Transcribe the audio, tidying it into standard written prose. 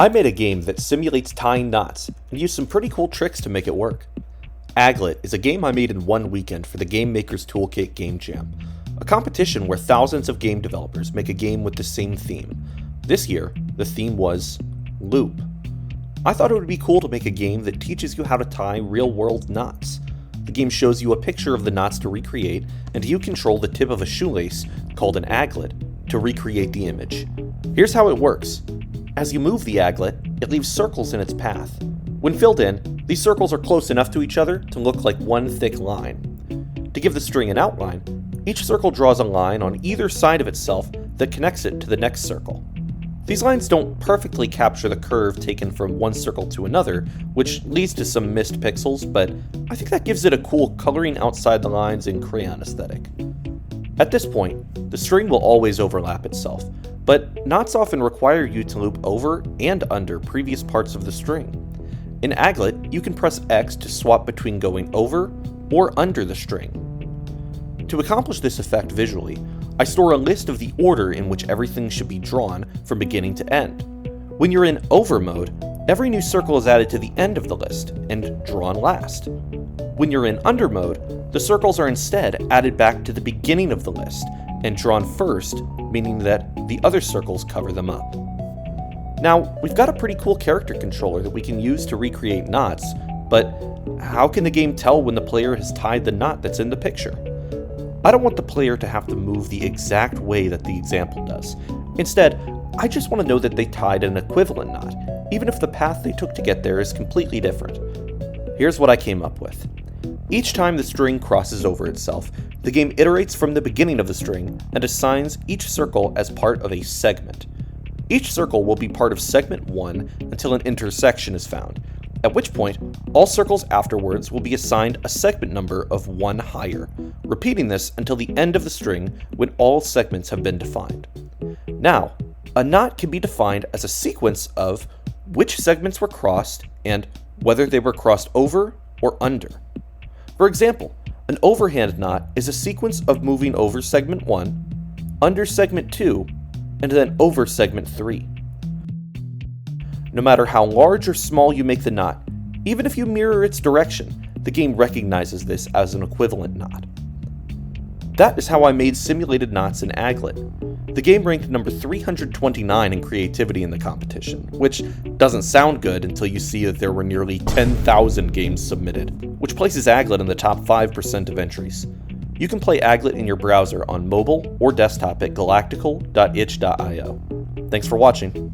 I made a game that simulates tying knots and used some pretty cool tricks to make it work. Aglet is a game I made in one weekend for the Game Maker's Toolkit Game Jam, a competition where thousands of game developers make a game with the same theme. This year, the theme was loop. I thought it would be cool to make a game that teaches you how to tie real-world knots. The game shows you a picture of the knots to recreate, and you control the tip of a shoelace, called an aglet, to recreate the image. Here's how it works. As you move the aglet, it leaves circles in its path. When filled in, these circles are close enough to each other to look like one thick line. To give the string an outline, each circle draws a line on either side of itself that connects it to the next circle. These lines don't perfectly capture the curve taken from one circle to another, which leads to some missed pixels, but I think that gives it a cool coloring outside the lines and crayon aesthetic. At this point, the string will always overlap itself, but knots often require you to loop over and under previous parts of the string. In Aglet, you can press X to swap between going over or under the string. To accomplish this effect visually, I store a list of the order in which everything should be drawn from beginning to end. When you're in over mode, every new circle is added to the end of the list and drawn last. When you're in under mode, the circles are instead added back to the beginning of the list and drawn first, meaning that the other circles cover them up. Now, we've got a pretty cool character controller that we can use to recreate knots, but how can the game tell when the player has tied the knot that's in the picture? I don't want the player to have to move the exact way that the example does. Instead, I just want to know that they tied an equivalent knot, even if the path they took to get there is completely different. Here's what I came up with. Each time the string crosses over itself, the game iterates from the beginning of the string and assigns each circle as part of a segment. Each circle will be part of segment 1 until an intersection is found, at which point all circles afterwards will be assigned a segment number of 1 higher, repeating this until the end of the string when all segments have been defined. Now, a knot can be defined as a sequence of which segments were crossed and whether they were crossed over or under. For example, an overhand knot is a sequence of moving over segment 1, under segment 2, and then over segment 3. No matter how large or small you make the knot, even if you mirror its direction, the game recognizes this as an equivalent knot. That is how I made simulated knots in Aglet. The game ranked number 329 in creativity in the competition, which doesn't sound good until you see that there were nearly 10,000 games submitted, which places Aglet in the top 5% of entries. You can play Aglet in your browser on mobile or desktop at galactical.itch.io. Thanks for watching.